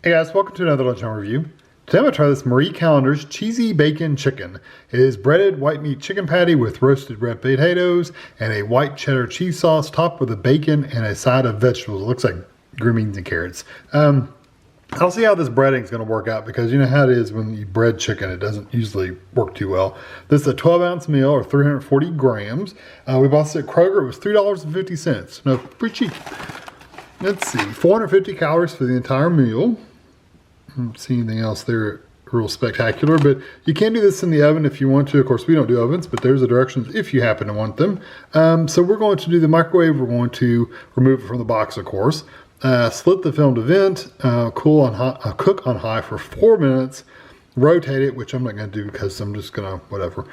Hey guys, welcome to another Lunchtime review. Today I'm going to try this Marie Callender's Cheesy Bacon Chicken. It is breaded white meat chicken patty with roasted red potatoes and a white cheddar cheese sauce topped with a bacon and a side of vegetables. It looks like green beans and carrots. I'll see how this breading is going to work out because you know how it is when you bread chicken, it doesn't usually work too well. This is a 12-ounce meal or 340 grams. We bought this at Kroger. It was $3.50. No, pretty cheap. Let's see, 450 calories for the entire meal. I don't see anything else there real spectacular, but you can do this in the oven if you want to. Of course, we don't do ovens, but there's the directions if you happen to want them. So we're going to do the microwave. We're going to remove it from the box, of course. Split the film to vent, cook on high for 4 minutes, rotate it, which I'm not going to do because I'm just going to, whatever.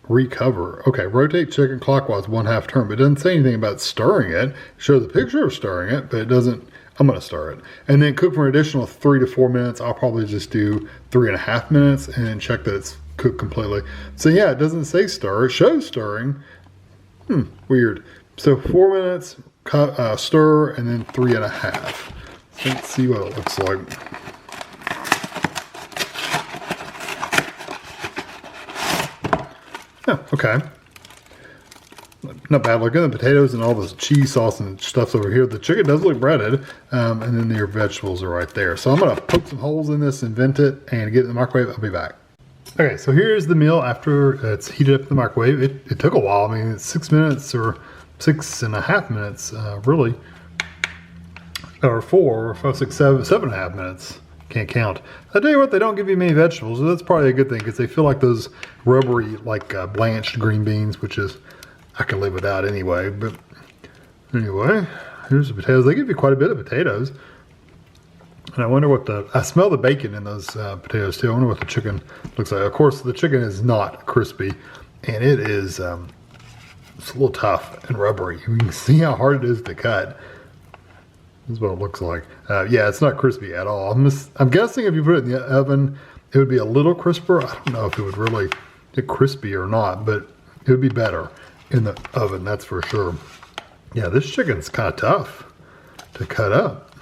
Recover. Okay, rotate chicken clockwise 1/2 turn, but it doesn't say anything about stirring it. It shows a picture of stirring it, but it doesn't. I'm going to stir it. And then cook for an additional 3 to 4 minutes. I'll probably just do 3.5 minutes and check that it's cooked completely. So yeah, it doesn't say stir. It shows stirring. Weird. So 4 minutes, stir, and then 3.5. Let's see what it looks like. Oh, okay. Not bad looking. The potatoes and all the cheese sauce and stuff's over here. The chicken does look breaded, and then your vegetables are right there. So I'm going to poke some holes in this and vent it and get it in the microwave. I'll be back. Okay, so here's the meal after it's heated up in the microwave. It took a while. I mean, it's 6 minutes or 6.5 minutes, really. Or 4, 5, 6, 7.5 minutes. Can't count. I tell you what, they don't give you many vegetables, so that's probably a good thing because they feel like those rubbery, like blanched green beans, which is, I can live without anyway. But anyway, here's the potatoes. They give you quite a bit of potatoes. And I wonder what I smell the bacon in those potatoes too. I wonder what the chicken looks like. Of course, the chicken is not crispy, and it is, it's a little tough and rubbery. You can see how hard it is to cut. This is what it looks like. Yeah, it's not crispy at all. I'm guessing if you put it in the oven, it would be a little crisper. I don't know if it would really get crispy or not, but it would be better in the oven, that's for sure. Yeah, this chicken's kind of tough to cut up.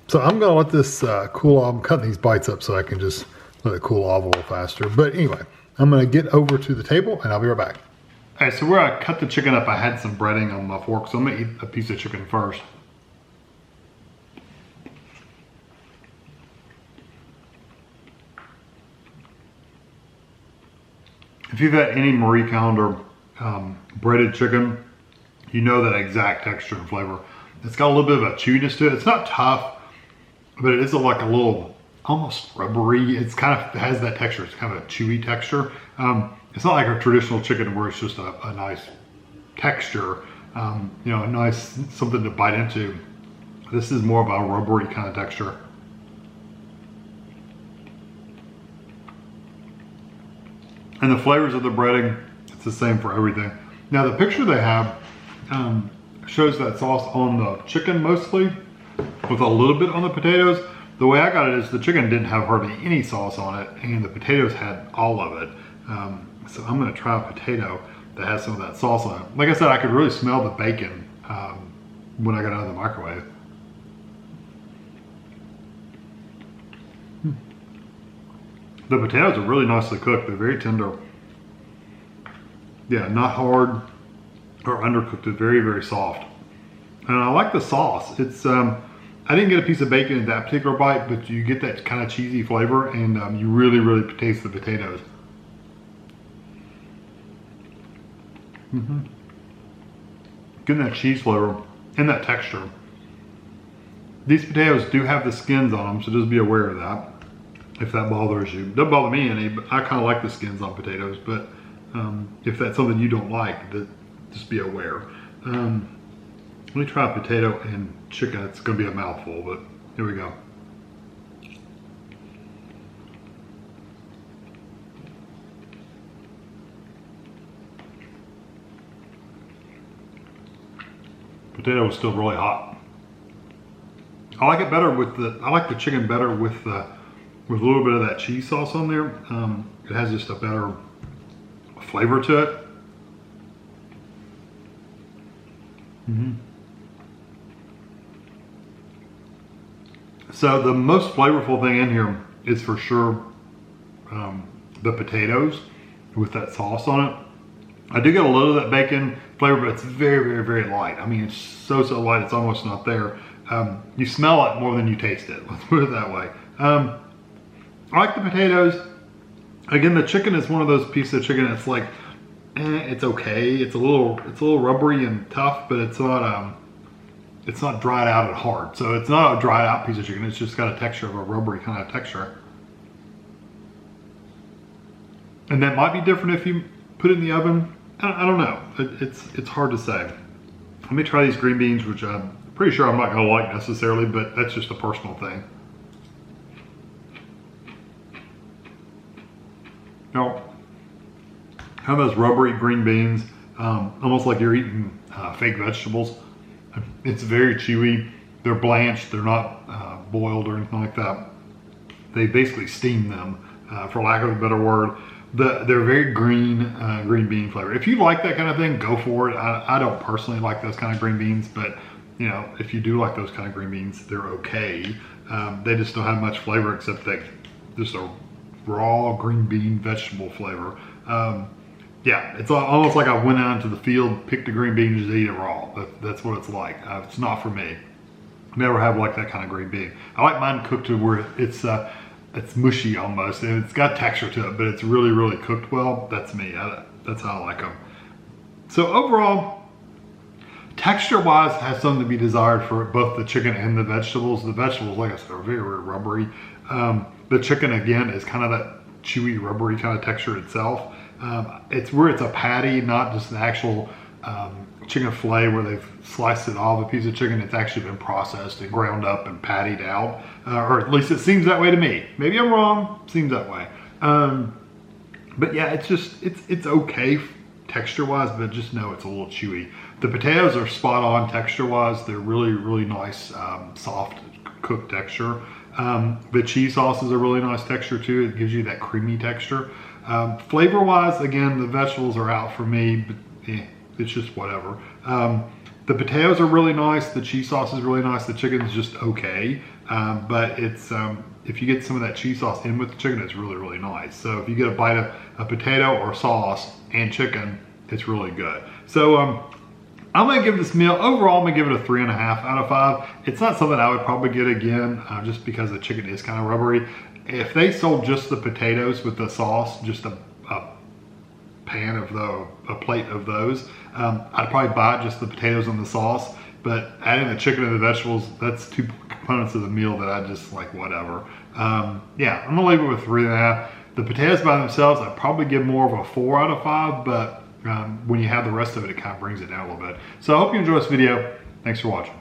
So I'm going to let this cool off. I'm cutting these bites up so I can just let it cool off a little faster. But anyway, I'm going to get over to the table and I'll be right back. All right, so where I cut the chicken up, I had some breading on my fork, so I'm going to eat a piece of chicken first. If you've had any Marie Callender breaded chicken, you know that exact texture and flavor. It's got a little bit of a chewiness to it. It's not tough, but it is like a little almost rubbery. It's kind of has that texture. It's kind of a chewy texture. It's not like a traditional chicken where it's just a nice texture, you know, a nice something to bite into. This is more of a rubbery kind of texture. And the flavors of the breading, it's the same for everything. Now the picture they have shows that sauce on the chicken mostly, with a little bit on the potatoes. The way I got it is the chicken didn't have hardly any sauce on it, and the potatoes had all of it. So I'm gonna try a potato that has some of that sauce on it. Like I said, I could really smell the bacon when I got out of the microwave. The potatoes are really nicely cooked. They're very tender. Yeah, not hard or undercooked. They're very, very soft. And I like the sauce. It's, I didn't get a piece of bacon in that particular bite, but you get that kind of cheesy flavor, and you really, really taste the potatoes. Getting that cheese flavor and that texture. These potatoes do have the skins on them, so just be aware of that. If that bothers you. Doesn't bother me any, but I kind of like the skins on potatoes, but if that's something you don't like, just be aware. Let me try a potato and chicken. It's going to be a mouthful, but here we go. Potato is still really hot. I like it better with I like the chicken better with a little bit of that cheese sauce on there. It has just a better flavor to it. So the most flavorful thing in here is for sure the potatoes with that sauce on it. I do get a little of that bacon flavor, but it's very, very, very light. I mean, it's so light, it's almost not there. You smell it more than you taste it. Let's put it that way. I like the potatoes. Again, the chicken is one of those pieces of chicken that's like, it's okay. It's a little rubbery and tough, but it's not dried out and hard. So it's not a dried out piece of chicken. It's just got a texture of a rubbery kind of texture. And that might be different if you put it in the oven. I don't know. It's hard to say. Let me try these green beans, which I'm pretty sure I'm not gonna like necessarily, but that's just a personal thing. Now, have those rubbery green beans, almost like you're eating fake vegetables. It's very chewy. They're blanched. They're not boiled or anything like that. They basically steam them, for lack of a better word. They're very green bean flavor. If you like that kind of thing, go for it. I don't personally like those kind of green beans, but you know, if you do like those kind of green beans, they're okay. They just don't have much flavor except that just a raw green bean vegetable flavor. Yeah, it's almost like I went out into the field, picked a green bean, and just ate it raw. That's what it's like. It's not for me. Never have liked that kind of green bean. I like mine cooked to where it's mushy almost, and it's got texture to it, but it's really, really cooked well. That's me. That's how I like them. So overall, texture-wise, has something to be desired for both the chicken and the vegetables. The vegetables, like I said, are very, very rubbery. The chicken, again, is kind of that chewy, rubbery kind of texture itself. It's where it's a patty, not just an actual chicken fillet where they've sliced it off a piece of chicken. It's actually been processed and ground up and pattied out, or at least it seems that way to me. Maybe I'm wrong, seems that way. But yeah, it's okay texture-wise, but just know it's a little chewy. The potatoes are spot on texture-wise. They're really, really nice, soft cooked texture. The cheese sauce is a really nice texture too. It gives you that creamy texture. Flavor-wise, again, the vegetables are out for me, but it's just whatever. The potatoes are really nice. The cheese sauce is really nice. The chicken's just okay. But it's if you get some of that cheese sauce in with the chicken, it's really, really nice. So if you get a bite of a potato or sauce and chicken, it's really good. So I'm gonna give this meal, overall, I'm gonna give it a 3.5 out of 5. It's not something I would probably get again, just because the chicken is kind of rubbery. If they sold just the potatoes with the sauce, just a plate of those, I'd probably buy just the potatoes and the sauce. But adding the chicken and the vegetables, that's 2 components of the meal that I just like, whatever. Yeah, I'm gonna leave it with 3.5. The potatoes by themselves, I'd probably give more of a 4 out of 5, but when you have the rest of it, it kind of brings it down a little bit. So I hope you enjoy this video. Thanks for watching.